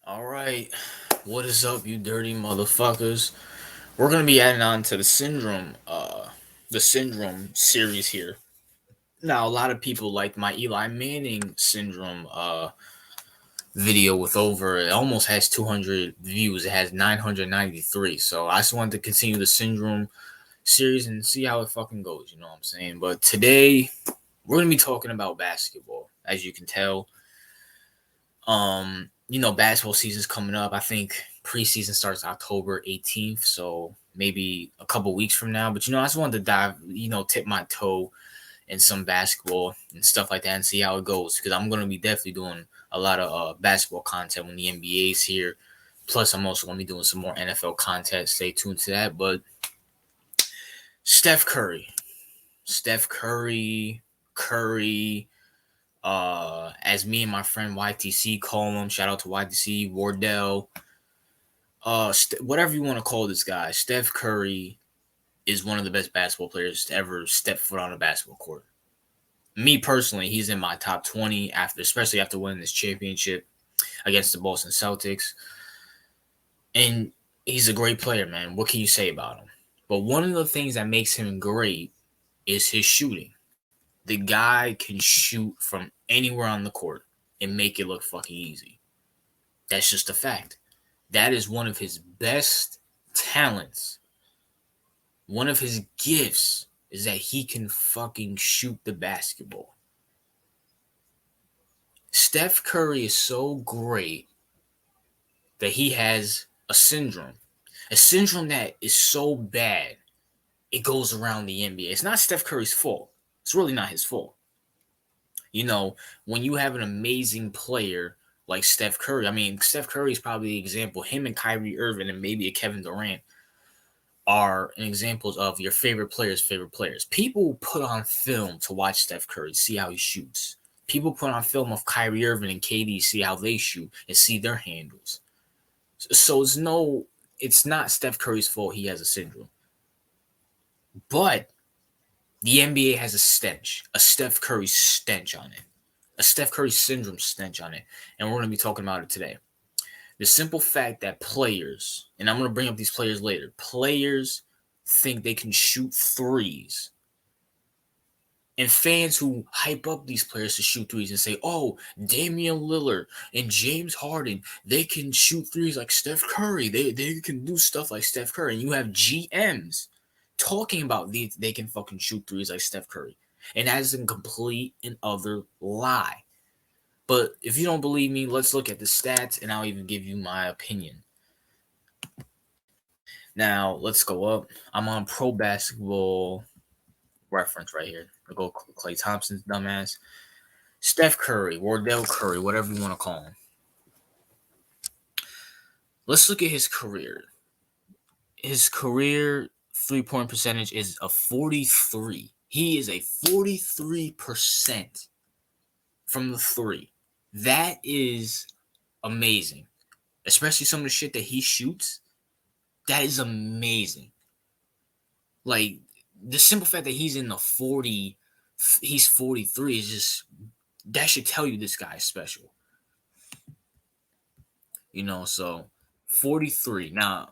All right, what is up, you dirty motherfuckers? We're gonna be adding on to the syndrome series here. Now, a lot of people like my Eli Manning syndrome video with over it almost has 200 views. It has 993. So I just wanted to continue the syndrome series and see how it fucking goes. You know what I'm saying? But today we're gonna be talking about basketball, as you can tell. Basketball season's coming up. I think preseason starts October 18th, so maybe a couple weeks from now. But I just wanted to tip my toe in some basketball and stuff like that and see how it goes because I'm gonna be definitely doing a lot of basketball content when the NBA's here. Plus, I'm also gonna be doing some more NFL content. Stay tuned to that. But Steph Curry, Steph Curry, Curry, as me and my friend YTC call him. Shout out to YTC Wardell. Whatever you want to call this guy, Steph Curry is one of the best basketball players to ever step foot on a basketball court. Me personally, he's in my top 20 especially after winning this championship against the Boston Celtics. And he's a great player, man. What can you say about him? But one of the things that makes him great is his shooting. The guy can shoot from anywhere on the court and make it look fucking easy. That's just a fact. That is one of his best talents. One of his gifts is that he can fucking shoot the basketball. Steph Curry is so great that he has a syndrome. A syndrome that is so bad it goes around the NBA. It's not Steph Curry's fault. It's really not his fault. When you have an amazing player like Steph Curry, I mean, Steph Curry is probably the example. Him and Kyrie Irving and maybe a Kevin Durant are examples of your favorite players. People put on film to watch Steph Curry, see how he shoots. People put on film of Kyrie Irving and KD, see how they shoot and see their handles. So it's not Steph Curry's fault he has a syndrome. But the NBA has a stench, a Steph Curry stench on it, a Steph Curry syndrome stench on it, and we're going to be talking about it today. The simple fact that players, and I'm going to bring up these players later, players think they can shoot threes. And fans who hype up these players to shoot threes and say, oh, Damian Lillard and James Harden, they can shoot threes like Steph Curry. They can do stuff like Steph Curry. And you have GMs talking about they can fucking shoot threes like Steph Curry. And that is a complete and utter lie. But if you don't believe me, let's look at the stats and I'll even give you my opinion. Now, let's go up. I'm on Pro Basketball Reference right here. I'll go Klay Thompson's dumbass. Steph Curry, Wardell Curry, whatever you want to call him. Let's look at his career. His career 3-point percentage is a 43. He is a 43% from the three. That is amazing. Especially some of the shit that he shoots. That is amazing. Like, the simple fact that he's in the 40, he's 43 is just, that should tell you this guy is special. So 43. Now,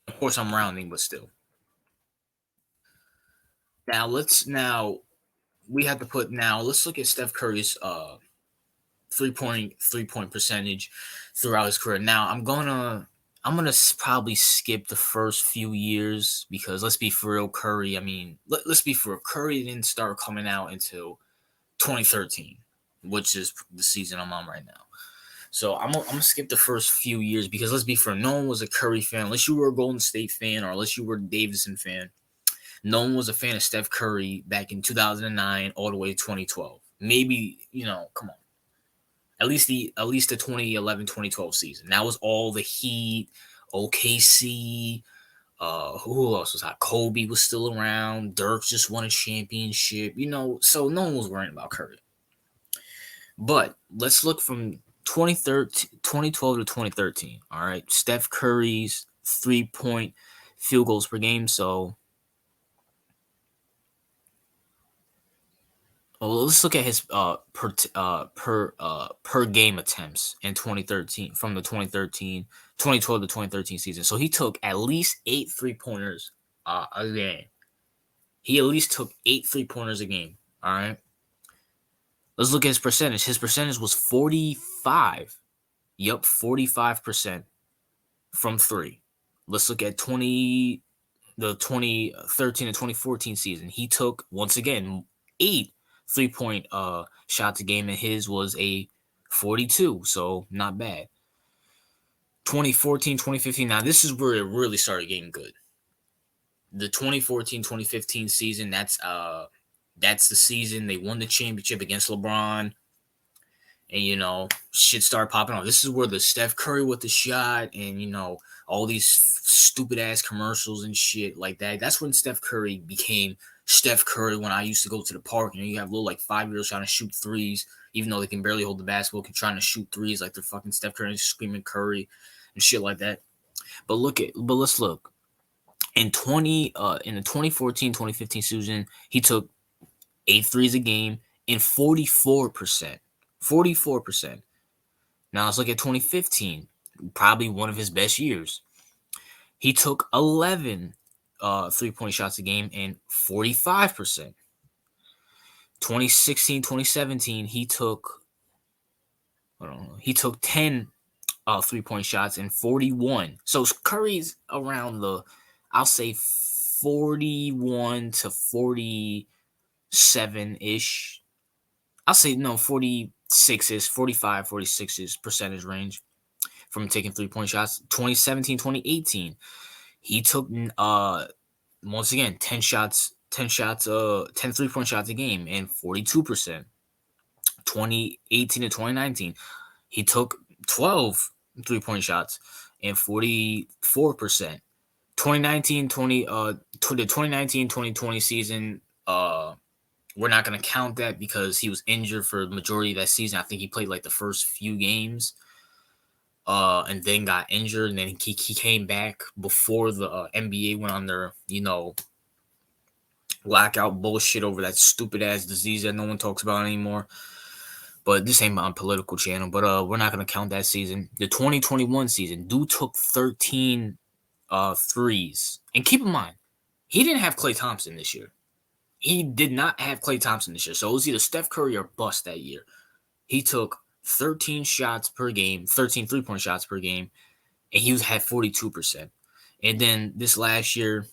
of course, I'm rounding, but still. Let's look at Steph Curry's 3-point percentage throughout his career. Now, I'm gonna probably skip the first few years because let's be for real, Curry. I mean, let's be for real. Curry didn't start coming out until 2013, which is the season I'm on right now. So I'm gonna skip the first few years because let's be fair, no one was a Curry fan unless you were a Golden State fan or unless you were a Davidson fan. No one was a fan of Steph Curry back in 2009 all the way to 2012. Maybe, come on. At least the 2011-2012 season. That was all the Heat, OKC. Who else was hot? Kobe was still around. Dirk just won a championship. So no one was worrying about Curry. But let's look from 2012 to 2013. All right, Steph Curry's 3-point field goals per game. So Well, let's look at his per game attempts in 2013 from the 2012 to 2013 season. So he took at least 8 3-pointers a game. He at least took 8 3-pointers a game. All right. Let's look at his percentage. His percentage was 45. Yup, 45% from 3. Let's look at the 2013 and 2014 season. He took, once again, 8 3-point shots a game, and his was a 42, so not bad. 2014, 2015. Now, this is where it really started getting good. The 2014-2015 season, that's the season they won the championship against LeBron. And, shit started popping off. This is where the Steph Curry with the shot and, all these stupid ass commercials and shit like that. That's when Steph Curry became Steph Curry when I used to go to the park. You have little 5-year-olds trying to shoot threes, even though they can barely hold the basketball, trying to shoot threes like they're fucking Steph Curry and screaming Curry and shit like that. But let's look. In the 2014-2015 season, he took 8 threes a game and 44%. 44%. Now let's look at 2015, probably one of his best years. He took 11 3-point shots a game and 45%. 2016-2017, he took 10 3-point shots and 41. So Curry's around I'll say 41 to 47-ish. I'll say 46-ish, 45, 46-ish percentage range from taking 3-point shots. 2017, 2018, he took once again 10 3-point shots a game and 42%. 2018 to 2019, he took 12 3-point shots and 44%. 2019-2020 season, we're not going to count that because he was injured for the majority of that season. I think he played the first few games and then got injured. And then he came back before the NBA went on their, blackout bullshit over that stupid ass disease that no one talks about anymore. But this ain't my political channel. But we're not going to count that season. The 2021 season, dude took 13 threes. And keep in mind, he didn't have Klay Thompson this year. He did not have Klay Thompson this year. So it was either Steph Curry or bust that year. He took 13 shots per game, 13 3-point shots per game, and he had 42%. And then this last year,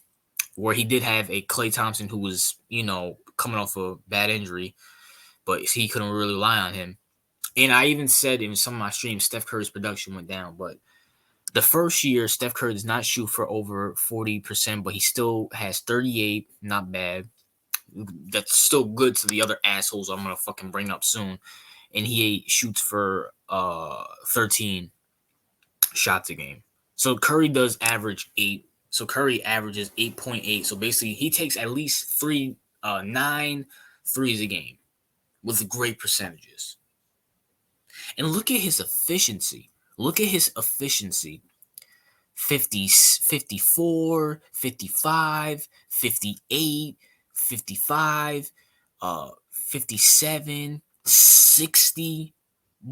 where he did have a Klay Thompson who was, coming off a bad injury, but he couldn't really rely on him. And I even said in some of my streams, Steph Curry's production went down. But the first year, Steph Curry does not shoot for over 40%, but he still has 38, not bad. That's still good to the other assholes I'm going to fucking bring up soon. And he shoots for 13 shots a game. So Curry does average 8. So Curry averages 8.8. So basically, he takes at least 9 threes a game with great percentages. And look at his efficiency. 50, 54, 55, 58, 55, 57, 60.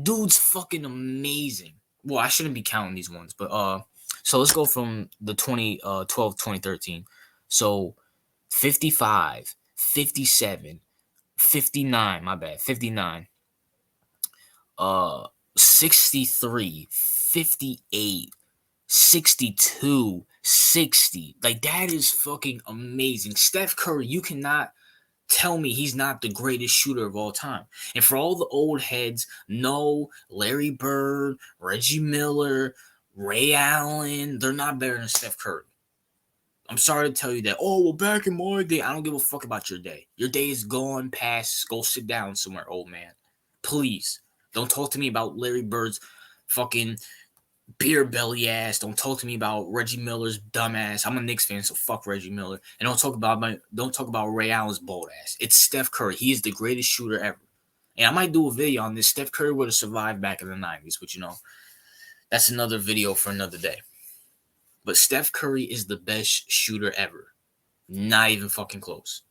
Dude's fucking amazing. Well, I shouldn't be counting these ones, but so let's go from the 2012-2013. So 55, 57, 59, my bad, 59, 63, 58, 62, 60. That is fucking amazing. Steph Curry, you cannot tell me he's not the greatest shooter of all time. And for all the old heads, no, Larry Bird, Reggie Miller, Ray Allen, they're not better than Steph Curry. I'm sorry to tell you that. Oh, well, back in my day, I don't give a fuck about your day. Your day is gone past. Go sit down somewhere, old man. Please. Don't talk to me about Larry Bird's fucking beer belly ass. Don't talk to me about Reggie Miller's dumb ass. I'm a Knicks fan, so fuck Reggie Miller. And don't talk about Ray Allen's bald ass. It's Steph Curry. He is the greatest shooter ever. And I might do a video on this. Steph Curry would have survived back in the 90s, but that's another video for another day. But Steph Curry is the best shooter ever. Not even fucking close.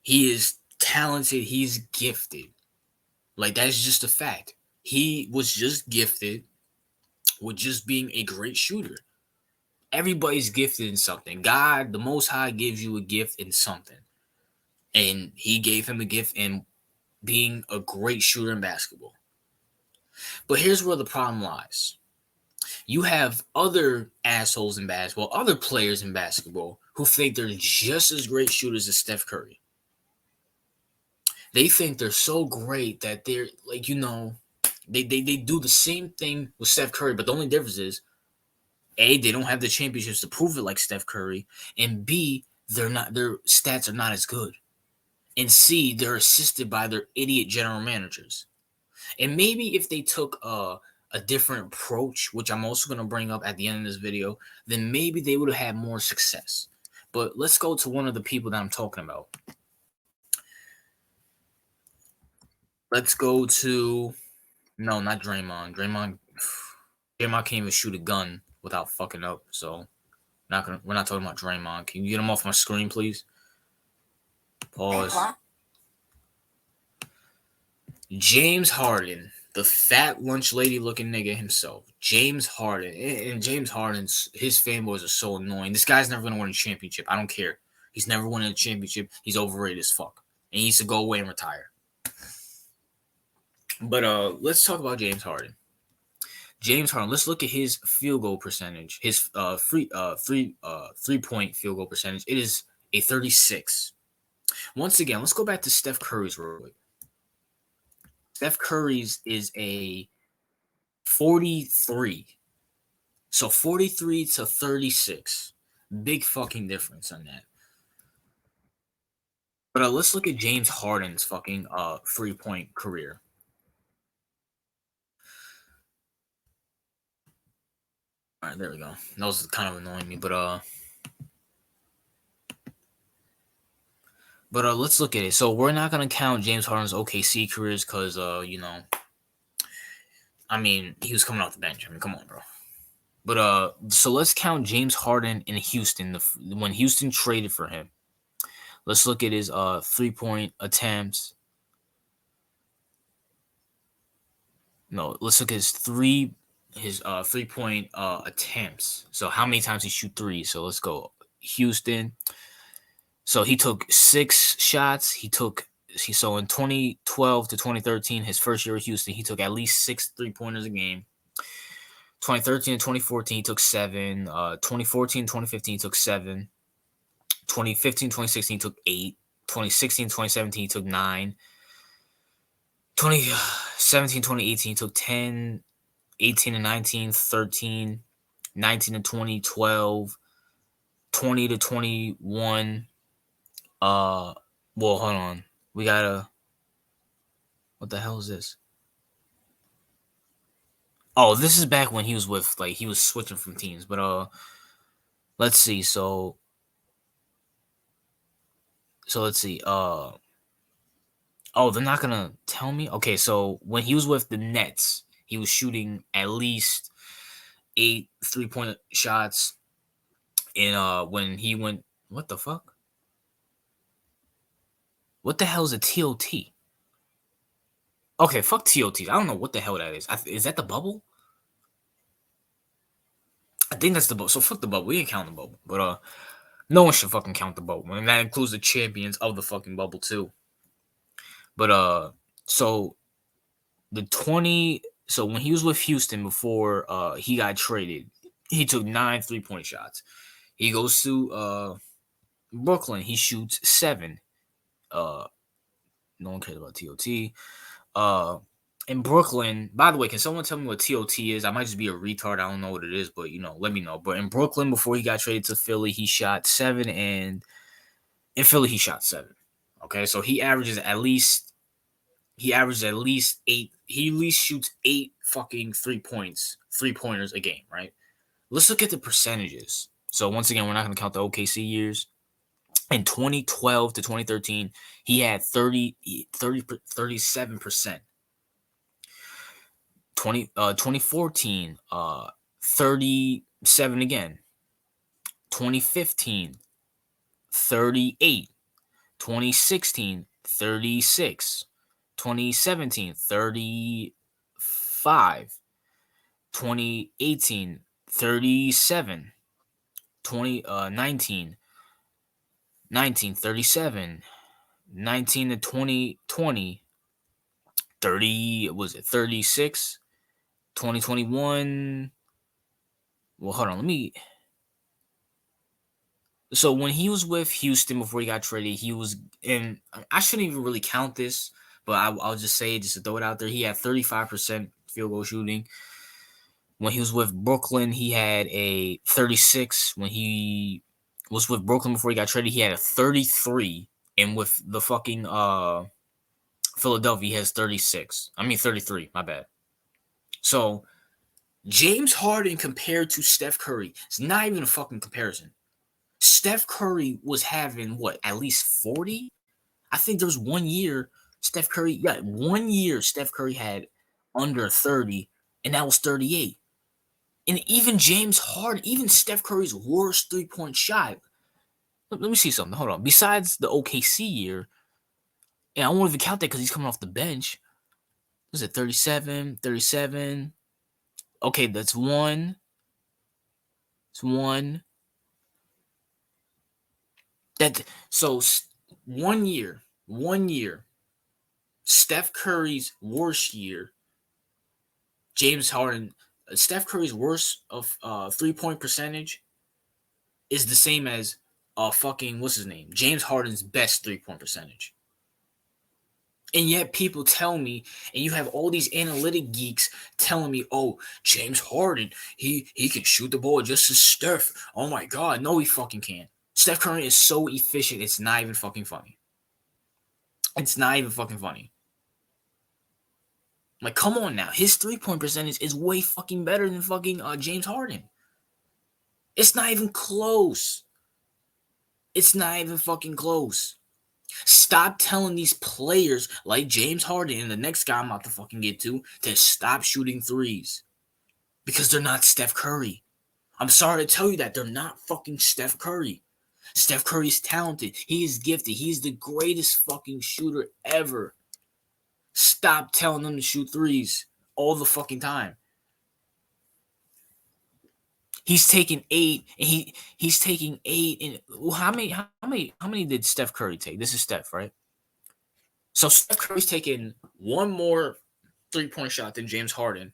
He is talented. He's gifted. Like, that's just a fact. He was just gifted with just being a great shooter. Everybody's gifted in something. God, the Most High, gives you a gift in something. And he gave him a gift in being a great shooter in basketball. But here's where the problem lies. You have other assholes in basketball, other players in basketball who think they're just as great shooters as Steph Curry. They think they're so great that they're like, they do the same thing with Steph Curry, but the only difference is A, they don't have the championships to prove it like Steph Curry, and B, their stats are not as good. And C, they're assisted by their idiot general managers. And maybe if they took a different approach, which I'm also going to bring up at the end of this video, then maybe they would have had more success. But let's go to one of the people that I'm talking about. Let's go to, no, not Draymond. Draymond can't even shoot a gun without fucking up. So we're not talking about Draymond. Can you get him off my screen, please? Pause. James Harden, the fat lunch lady looking nigga himself. James Harden. And James Harden's, his fanboys are so annoying. This guy's never going to win a championship. I don't care. He's never winning a championship. He's overrated as fuck. And he needs to go away and retire. But let's talk about James Harden. James Harden, let's look at his field goal percentage. His three-point field goal percentage. It is a 36. Once again, let's go back to Steph Curry's real quick. Steph Curry's is a 43. So 43 to 36. Big fucking difference on that. But let's look at James Harden's fucking three-point career. All right, there we go. That was kind of annoying me, but let's look at it. So we're not gonna count James Harden's OKC careers because I mean, he was coming off the bench. I mean, come on, bro. But so let's count James Harden in Houston when Houston traded for him. Let's look at his 3-point attempts. No, let's look at his 3-point attempts. So how many times he shoot threes? So let's go Houston. So he took 6 shots. So in 2012 to 2013, his first year at Houston, he took at least 6 3-pointers a game. 2013 and 2014, he took 7. 2014, 2015, he took 7. 2015, 2016, he took 8. 2016, 2017, he took 9. 2017, 2018, he took 10. 18 and 19, 13, 19 and 20, 12, 20 to 21. Well, hold on. We gotta. What the hell is this? Oh, this is back when he was with, like, he was switching from teams. But let's see. So let's see. Oh, they're not gonna tell me. Okay, so when he was with the Nets, he was shooting at least 8 3-point shots. And when he went, what the fuck? What the hell is a TOT? Okay, fuck TOTs. I don't know what the hell that is. Is that the bubble? I think that's the bubble. So fuck the bubble. We ain't count the bubble. But no one should fucking count the bubble. And that includes the champions of the fucking bubble too. But so so when he was with Houston before he got traded, he took 9 3-point shots. He goes to Brooklyn. He shoots 7. No one cares about TOT. In Brooklyn, by the way, can someone tell me what TOT is? I might just be a retard. I don't know what it is, but let me know. But in Brooklyn, before he got traded to Philly, he shot 7, and in Philly he shot 7. Okay, so he averages at least 8. He at least shoots 8 fucking 3-pointers a game, right? Let's look at the percentages. So once again, we're not going to count the OKC years. In 2012 to 2013, he had 37%. 2014, 37 again. 2015, 38. 2016, 36. 2017, 35. 2018, 37. 19, 37. 19 to 2020, 30, was it 36? 2021. Well, hold on. So when he was with Houston before he got traded, he was in. I shouldn't even really count this, but I'll just say it just to throw it out there. He had 35% field goal shooting. When he was with Brooklyn, he had a 36. When he was with Brooklyn before he got traded, he had a 33. And with the fucking Philadelphia, he has 36. I mean 33. My bad. So James Harden compared to Steph Curry, it's not even a fucking comparison. Steph Curry was having at least 40? I think there was 1 year Steph Curry had under 30, and that was 38. And even James Harden, even Steph Curry's worst three-point shot. Let me see something. Hold on. Besides the OKC year, and I won't even count that because he's coming off the bench. Was it 37, 37? Okay, that's one. It's one. So 1 year, Steph Curry's worst year, James Harden, Steph Curry's worst of 3-point percentage is the same as what's his name? James Harden's best 3-point percentage. And yet people tell me, and you have all these analytic geeks telling me, oh, James Harden, he can shoot the ball just as Steph. Oh my God, no, he fucking can't. Steph Curry is so efficient, it's not even fucking funny. It's not even fucking funny. Like, come on now. His 3-point percentage is way fucking better than fucking James Harden. It's not even close. It's not even fucking close. Stop telling these players like James Harden and the next guy I'm about to fucking get to stop shooting threes. Because they're not Steph Curry. I'm sorry to tell you that. They're not fucking Steph Curry. Steph Curry is talented. He is gifted. He's the greatest fucking shooter ever. Stop telling them to shoot threes all the fucking time. He's taking 8, and he's taking 8. And how many did Steph Curry take? This is Steph, right? So Steph Curry's taking one more 3-point shot than James Harden,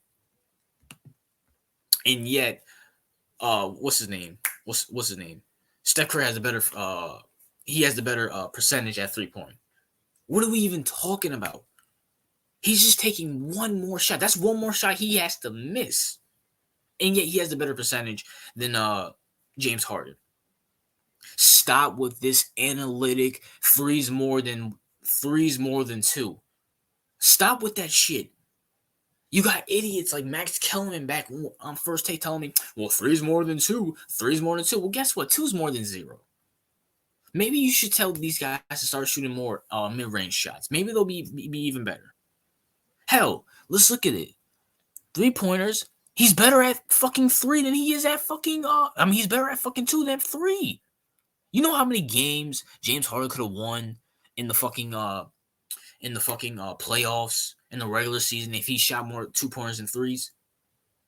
and yet, what's his name? What's his name? Steph Curry has a better percentage at 3-point. What are we even talking about? He's just taking one more shot. That's one more shot he has to miss. And yet he has a better percentage than James Harden. Stop with this analytic threes more than 2. Stop with that shit. You got idiots like Max Kellerman back on First Take telling me, well, 3's more than 2. 3's more than 2. Well, guess what? 2's more than 0. Maybe you should tell these guys to start shooting more mid-range shots. Maybe they'll be even better. Hell, let's look at it. 3-pointers. He's better at fucking 3 than he is at fucking he's better at fucking 2 than 3. You know how many games James Harden could have won in the fucking playoffs in the regular season if he shot more 2-pointers than 3s?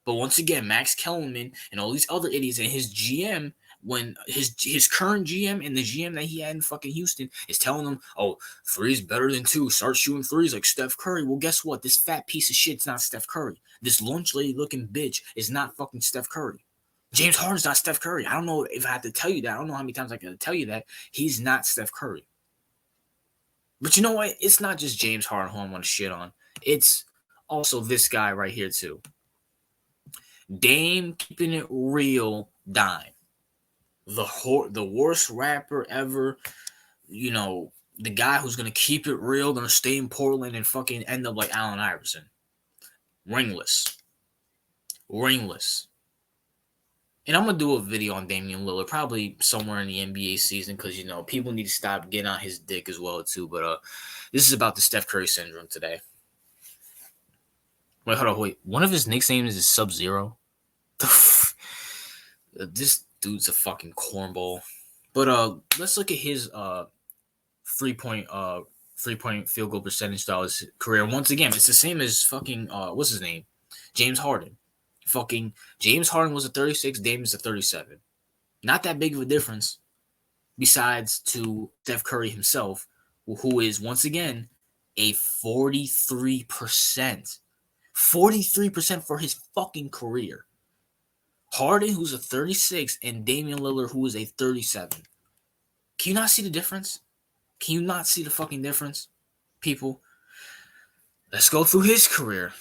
But once again, Max Kellerman and all these other idiots and his GM, when his current GM and the GM that he had in fucking Houston is telling them, oh, 3's better than 2. Start shooting 3s like Steph Curry. Well, guess what? This fat piece of shit's not Steph Curry. This lunch lady looking bitch is not fucking Steph Curry. James Harden's not Steph Curry. I don't know if I have to tell you that. I don't know how many times I got to tell you that. He's not Steph Curry. But you know what? It's not just James Harden who I want to shit on. It's also this guy right here too. Dame keeping it real, Dime. The worst rapper ever. You know, the guy who's going to keep it real, going to stay in Portland and fucking end up like Allen Iverson. Ringless. And I'm going to do a video on Damian Lillard probably somewhere in the NBA season because, you know, people need to stop getting on his dick as well, too. But this is about the Steph Curry syndrome today. Wait, hold on. Wait. One of his nicknames is Sub-Zero. This dude's a fucking cornball. But let's look at his 3-point field goal percentage throughout his career. Once again, it's the same as fucking what's his name? James Harden. Fucking James Harden was a 36, Damian's a 37. Not that big of a difference, besides to Steph Curry himself, who is once again a 43%. 43% for his fucking career. Harden, who's a 36, and Damian Lillard, who is a 37. Can you not see the difference? Can you not see the fucking difference, people? Let's go through his career.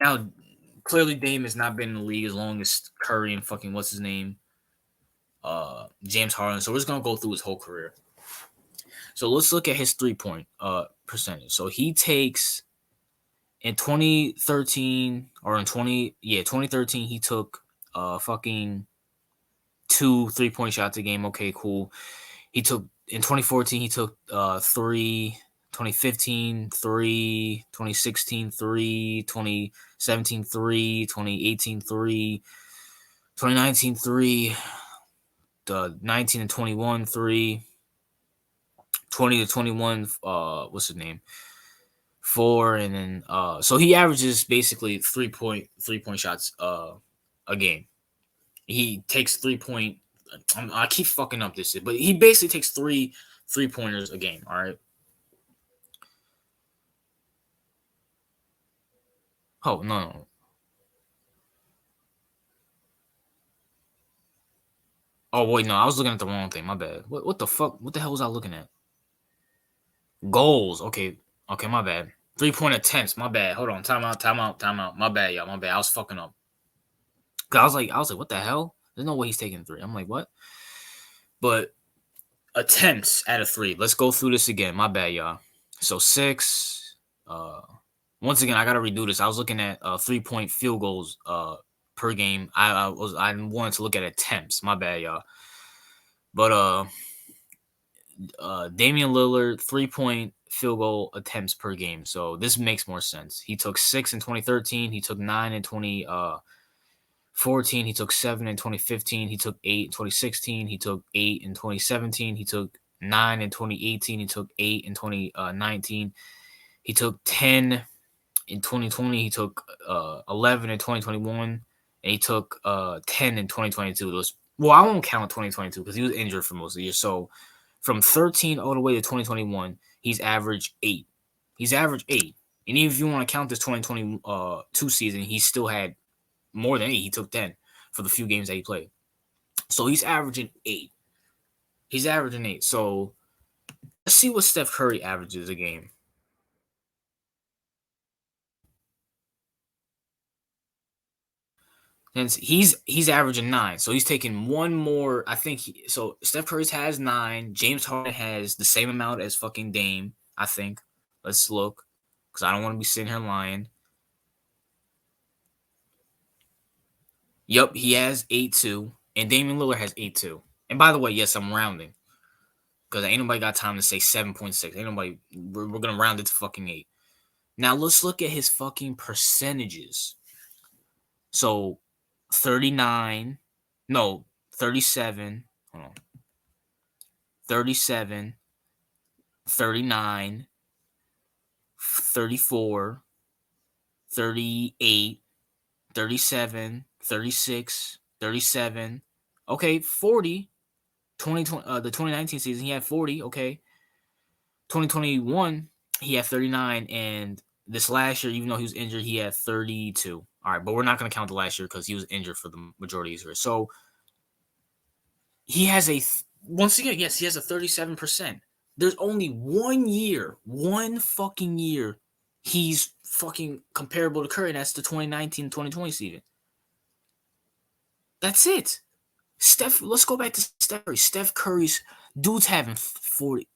Now, clearly Dame has not been in the league as long as Curry and fucking what's his name? James Harden. So we're just gonna go through his whole career. So let's look at his 3-point percentage. So he takes in 2013 or in 2013 he took fucking 2 3-point shots a game. Okay, cool. He took in 2014 he took 3, 2015 3, 2016 3, 2017 3, 2018 3, 2019 3, 19 and 21 3, 20 to 21 what's his name? 4, and then so he averages basically 3-point shots a game. He takes 3-point. I keep fucking up this, but he basically takes 3-pointers a game. All right. Oh no. Oh wait, no, I was looking at the wrong thing. My bad. What the fuck? What the hell was I looking at? Goals. Okay, my bad. 3-point attempts. My bad. Hold on. Time out. My bad, y'all. My bad. I was fucking up. Cause I was like, what the hell? There's no way he's taking 3. I'm like, what? But attempts at a 3. Let's go through this again. My bad, y'all. So 6. Once again, I gotta redo this. I was looking at 3-point field goals per game. I wanted to look at attempts. My bad, y'all. But Damian Lillard 3-point field goal attempts per game. So this makes more sense. He took 6 in 2013. He took 9 in 2014. He took 7 in 2015. He took 8 in 2016. He took 8 in 2017. He took 9 in 2018. He took 8 in 2019. He took 10 in 2020. He took 11 in 2021. And he took 10 in 2022. Well, I won't count 2022 because he was injured for most of the year. So from 13 all the way to 2021, he's averaged 8. He's averaged 8. And even if you want to count this 2022 season, he still had more than 8. He took 10 for the few games that he played. So he's averaging 8. He's averaging 8. So let's see what Steph Curry averages a game. And he's averaging 9. So he's taking one more. I think so Steph Curry has 9. James Harden has the same amount as fucking Dame, I think. Let's look. Because I don't want to be sitting here lying. Yup, he has 8 too. And Damian Lillard has 8 too. And by the way, yes, I'm rounding. Because ain't nobody got time to say 7.6. Ain't nobody. We're going to round it to fucking 8. Now let's look at his fucking percentages. So 37. Hold on. 37, 39, 34, 38, 37, 36, 37. Okay, 40. 2020, the 2019 season, he had 40. Okay. 2021, he had 39. And this last year, even though he was injured, he had 32. All right, but we're not going to count the last year because he was injured for the majority of his career. So he has once again, yes, he has a 37%. There's only 1 fucking year, he's fucking comparable to Curry, and that's the 2019-2020 season. That's it. Let's go back to Steph Curry. Steph Curry's dude's having 40.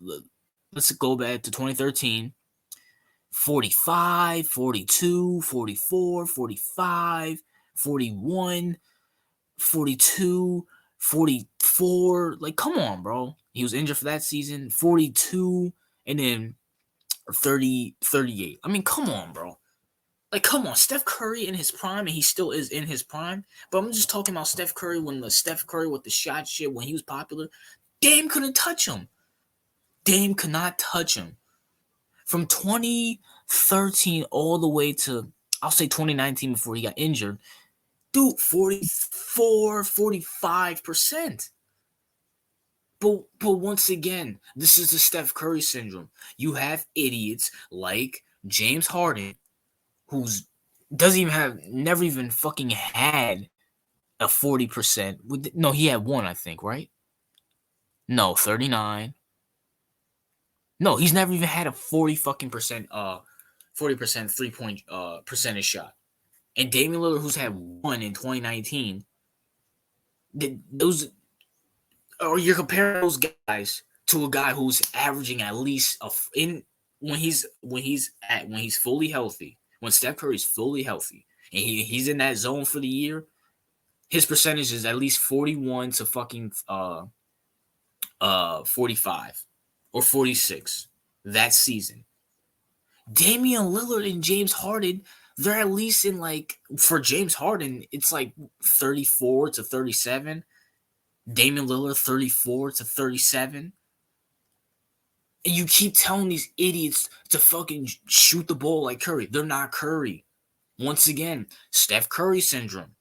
Let's go back to 2013. 45, 42, 44, 45, 41, 42, 44. Like, come on, bro. He was injured for that season. 42, and then 30, 38. I mean, come on, bro. Like, come on. Steph Curry in his prime, and he still is in his prime. But I'm just talking about Steph Curry with the shot shit when he was popular. Dame couldn't touch him. Dame could not touch him. From 2013 all the way to, I'll say 2019 before he got injured, dude, 44, 45%. But once again, this is the Steph Curry syndrome. You have idiots like James Harden, who's never even fucking had a 40%. No, he had one, I think, right? No, 39. No, he's never even had a 40 fucking percent 40% 3-point percentage shot. And Damian Lillard, who's had one in 2019, those, or you're comparing those guys to a guy who's averaging at least when he's fully healthy, when Steph Curry's fully healthy and he's in that zone for the year, his percentage is at least 41 to fucking 45 or 46 that season. Damian Lillard and James Harden, they're at least in like, for James Harden, it's like 34 to 37. Damian Lillard 34 to 37. And you keep telling these idiots to fucking shoot the ball like Curry. They're not Curry. Once again, Steph Curry syndrome.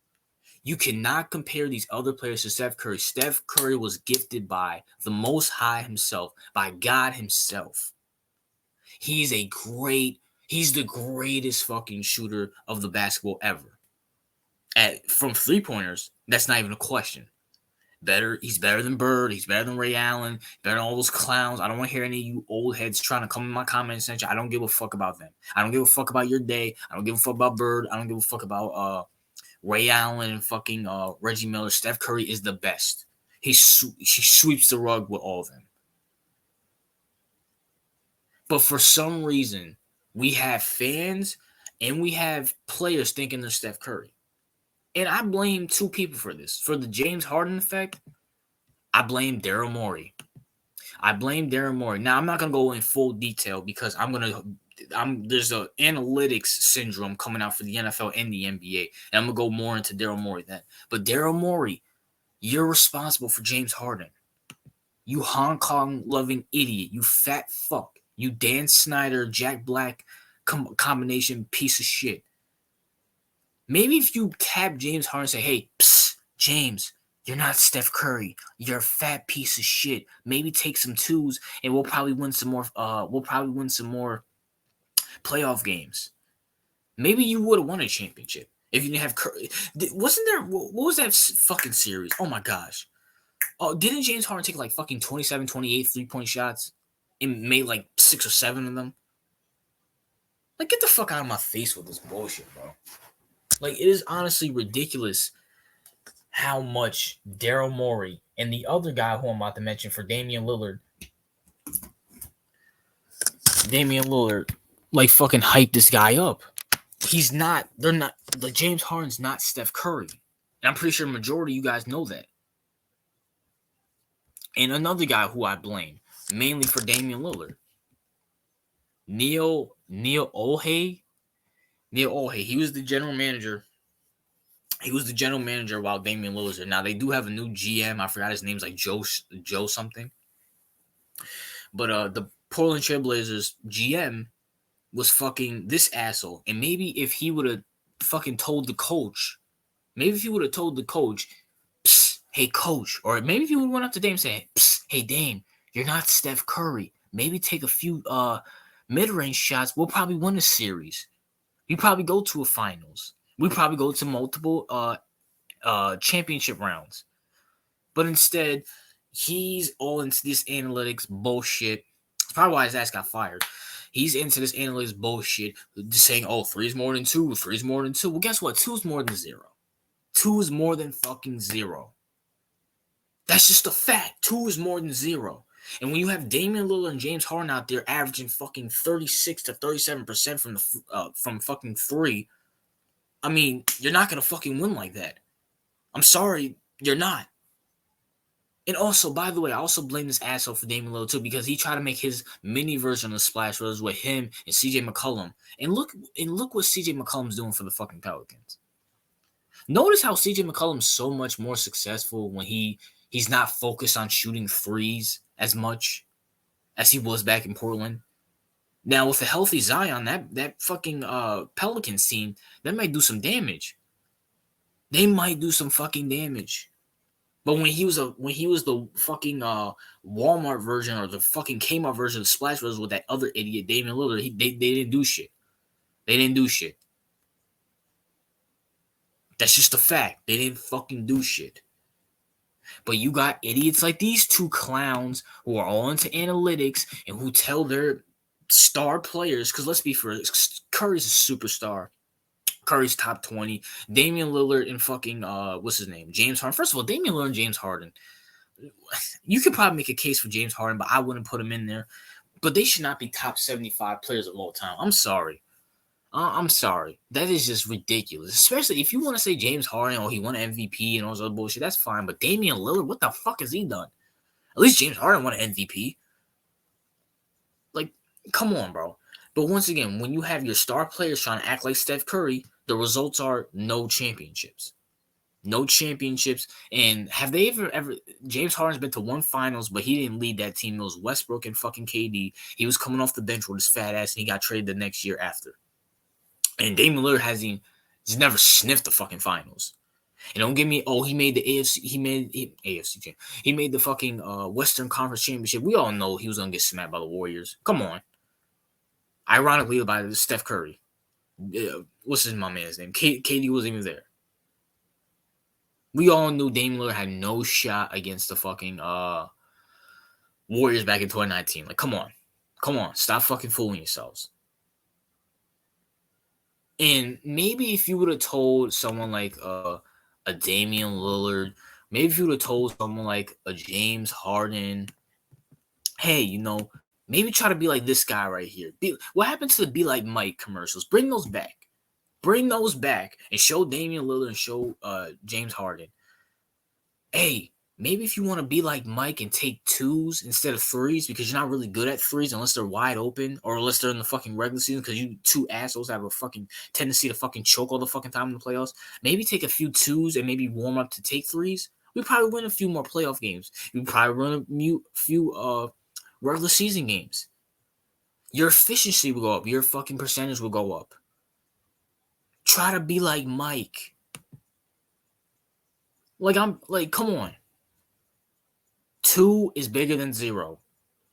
You cannot compare these other players to Steph Curry. Steph Curry was gifted by the Most High himself, by God himself. He's the greatest fucking shooter of the basketball ever. From three-pointers, that's not even a question. He's better than Bird. He's better than Ray Allen. Better than all those clowns. I don't want to hear any of you old heads trying to come in my comment section. I don't give a fuck about them. I don't give a fuck about your day. I don't give a fuck about Bird. I don't give a fuck about Ray Allen and fucking Reggie Miller. Steph Curry is the best. She sweeps the rug with all of them. But for some reason, we have fans and we have players thinking they're Steph Curry. And I blame two people for this. For the James Harden effect, I blame Daryl Morey. Now, I'm not going to go in full detail because there's an analytics syndrome coming out for the NFL and the NBA. And I'm going to go more into Daryl Morey then. But Daryl Morey, you're responsible for James Harden. You Hong Kong loving idiot. You fat fuck. You Dan Snyder, Jack Black combination piece of shit. Maybe if you tap James Harden and say, hey, psst, James, you're not Steph Curry. You're a fat piece of shit. Maybe take some twos and we'll probably win some more playoff games. Maybe you would have won a championship if you didn't have Curry. Wasn't there, what was that fucking series? Oh my gosh. Oh, didn't James Harden take like fucking 27, 28 3-point shots and made like 6 or 7 of them? Like, get the fuck out of my face with this bullshit, bro. Like, it is honestly ridiculous how much Daryl Morey and the other guy who I'm about to mention for Damian Lillard, like, fucking hype this guy up. Like, James Harden's not Steph Curry. And I'm pretty sure the majority of you guys know that. And another guy who I blame, mainly for Damian Lillard, Neil Olhay. He was the general manager. While Damian Lillard was there. Now, they do have a new GM. I forgot his name's like Joe something. But the Portland Trailblazers GM was fucking this asshole. And maybe if he would have fucking told the coach, psst, hey, coach. Or maybe if he would have went up to Dame and said, psst, hey, Dame, you're not Steph Curry. Maybe take a few mid-range shots. We'll probably win a series. We probably go to a finals. We probably go to multiple championship rounds. But instead, he's all into this analytics bullshit. That's probably why his ass got fired. He's into this analytics bullshit, just saying, 3 is more than 2, 3 is more than 2. Well, guess what? 2 is more than 0. 2 is more than fucking 0. That's just a fact. 2 is more than 0. And when you have Damian Lillard and James Harden out there averaging fucking 36 to 37% from fucking 3, I mean, you're not going to fucking win like that. I'm sorry, you're not. And also, by the way, I also blame this asshole for Damian Lillard too, because he tried to make his mini version of Splash Brothers with him and CJ McCollum. And look what CJ McCollum's doing for the fucking Pelicans. Notice how CJ McCollum's so much more successful when he He's not focused on shooting threes as much as he was back in Portland. Now, with a healthy Zion, that fucking Pelicans team, that might do some damage. They might do some fucking damage. But when he was the fucking Walmart version or the fucking Kmart version of Splash Brothers with that other idiot Damian Lillard, they didn't do shit. They didn't do shit. That's just a fact. They didn't fucking do shit. But you got idiots like these two clowns who are all into analytics and who tell their star players, because let's be fair, Curry's a superstar. Curry's top 20. Damian Lillard and fucking, what's his name? James Harden. First of all, Damian Lillard and James Harden. You could probably make a case for James Harden, but I wouldn't put him in there. But they should not be top 75 players of all time. I'm sorry. I'm sorry. That is just ridiculous. Especially if you want to say James Harden, he won an MVP and all this other bullshit, that's fine. But Damian Lillard, what the fuck has he done? At least James Harden won an MVP. Like, come on, bro. But once again, when you have your star players trying to act like Steph Curry, the results are no championships. No championships. And have they ever James Harden's been to one finals, but he didn't lead that team. It was Westbrook and fucking KD. He was coming off the bench with his fat ass, and he got traded the next year after. And Damian Lillard he's never sniffed the fucking finals. And don't give me, he made the AFC, he made the fucking Western Conference Championship. We all know he was gonna get smacked by the Warriors. Come on. Ironically, by Steph Curry. What's my man's name? KD wasn't even there. We all knew Damian Lillard had no shot against the fucking Warriors back in 2019. Like, come on. Stop fucking fooling yourselves. And maybe if you would have told someone like a Damian Lillard, maybe if you would have told someone like a James Harden, hey, maybe try to be like this guy right here. What happened to the Be Like Mike commercials? Bring those back. And show Damian Lillard and show James Harden. Hey, maybe if you want to be like Mike and take twos instead of threes because you're not really good at threes unless they're wide open or unless they're in the fucking regular season because you two assholes have a fucking tendency to fucking choke all the fucking time in the playoffs. Maybe take a few twos and maybe warm up to take threes. We probably win a few more playoff games. We probably run a few regular season games. Your efficiency will go up. Your fucking percentage will go up. Try to be like Mike. Come on. 2 is bigger than 0.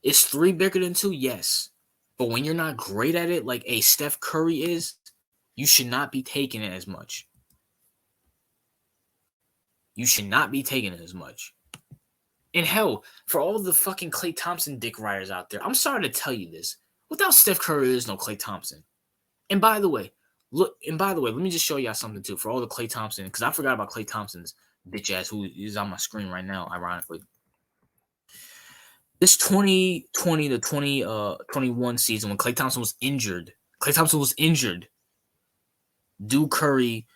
Is 3 bigger than 2? Yes. But when you're not great at it like a Steph Curry is, you should not be taking it as much. And hell, for all the fucking Klay Thompson dick riders out there, I'm sorry to tell you this. Without Steph Curry, there's no Klay Thompson. And by the way, let me just show y'all something too. For all the Klay Thompson, because I forgot about Klay Thompson's bitch ass who is on my screen right now, ironically. This 2020 to 2021 season when Klay Thompson was injured. Dude Curry,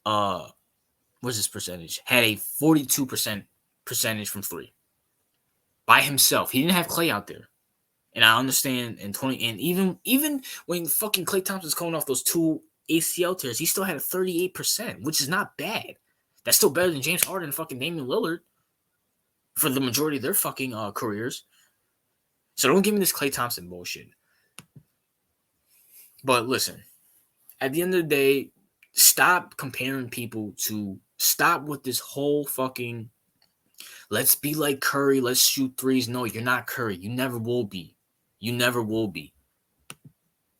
what's his percentage? Had a 42% percentage from 3 by himself. He didn't have Klay out there. And I understand and even when fucking Klay Thompson's coming off those 2 ACL tears, he still had a 38%, which is not bad. That's still better than James Harden and fucking Damian Lillard for the majority of their fucking careers. So don't give me this Klay Thompson bullshit. But listen, at the end of the day, stop comparing people stop with this whole fucking let's be like Curry, let's shoot threes. No, you're not Curry. You never will be.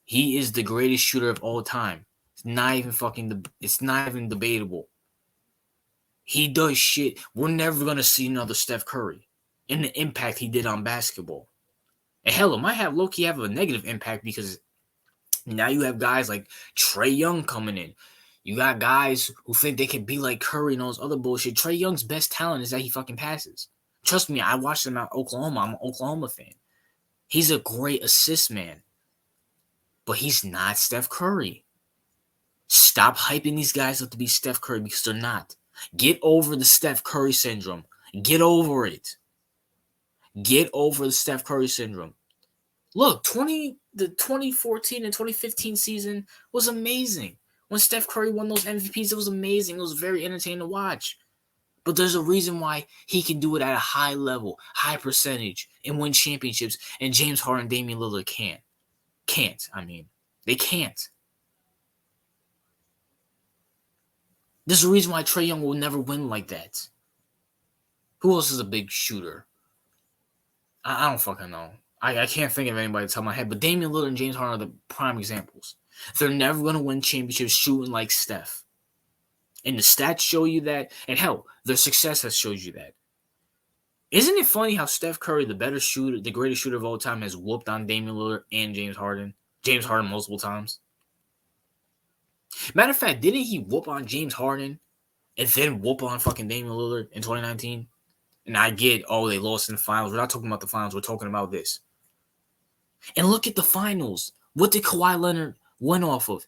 He is the greatest shooter of all time. It's not even debatable. He does shit. We're never going to see another Steph Curry and the impact he did on basketball. And hell, it might have low-key have a negative impact because now you have guys like Trae Young coming in. You got guys who think they can be like Curry and all this other bullshit. Trae Young's best talent is that he fucking passes. Trust me, I watched him at Oklahoma. I'm an Oklahoma fan. He's a great assist man. But he's not Steph Curry. Stop hyping these guys up to be Steph Curry because they're not. Get over the Steph Curry syndrome. Get over it. Get over the Steph Curry syndrome. Look, the 2014 and 2015 season was amazing. When Steph Curry won those MVPs, it was amazing. It was very entertaining to watch. But there's a reason why he can do it at a high level, high percentage, and win championships, and James Harden and Damian Lillard can't. They can't. There's a reason why Trae Young will never win like that. Who else is a big shooter? I don't fucking know. I can't think of anybody to top of my head, but Damian Lillard and James Harden are the prime examples. They're never going to win championships shooting like Steph. And the stats show you that, and hell, their success has showed you that. Isn't it funny how Steph Curry, the better shooter, the greatest shooter of all time, has whooped on Damian Lillard and James Harden? James Harden multiple times. Matter of fact, didn't he whoop on James Harden and then whoop on fucking Damian Lillard in 2019? And I get, they lost in the finals. We're not talking about the finals. We're talking about this. And look at the finals. What did Kawhi Leonard win off of?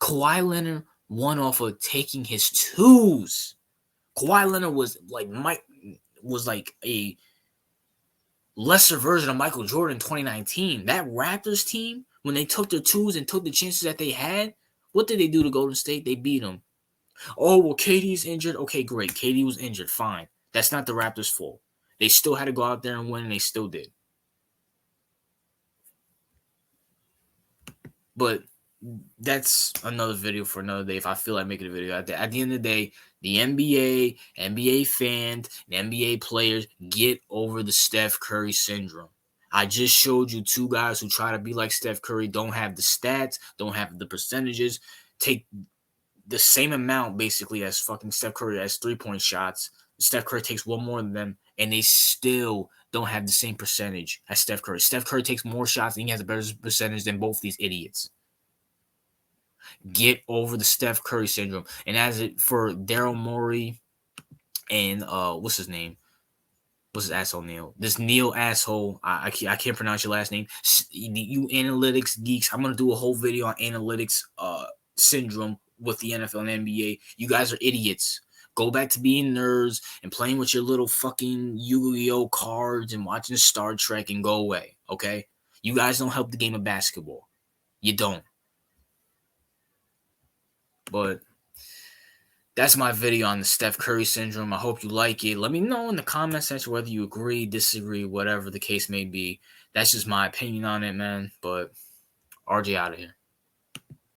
Kawhi Leonard won off of taking his twos. Kawhi Leonard was like a lesser version of Michael Jordan in 2019. That Raptors team, when they took their twos and took the chances that they had, what did they do to Golden State? They beat them. Oh, well, KD's injured. Okay, great. KD was injured. Fine. That's not the Raptors' fault. They still had to go out there and win, and they still did. But that's another video for another day if I feel like making a video. At the end of the day, the NBA fans, and NBA players get over the Steph Curry syndrome. I just showed you two guys who try to be like Steph Curry, don't have the stats, don't have the percentages, take the same amount basically as fucking Steph Curry as 3-point shots. Steph Curry takes one more than them, and they still don't have the same percentage as Steph Curry. Steph Curry takes more shots, and he has a better percentage than both these idiots. Get over the Steph Curry syndrome. And as it for Daryl Morey and what's his name? What's his asshole Neil? This Neil asshole. I can't pronounce your last name. You analytics geeks. I'm gonna do a whole video on analytics syndrome with the NFL and NBA. You guys are idiots. Go back to being nerds and playing with your little fucking Yu-Gi-Oh cards and watching Star Trek and go away. Okay? You guys don't help the game of basketball. You don't. But that's my video on the Steph Curry syndrome. I hope you like it. Let me know in the comment section whether you agree, disagree, whatever the case may be. That's just my opinion on it, man. But RJ out of here.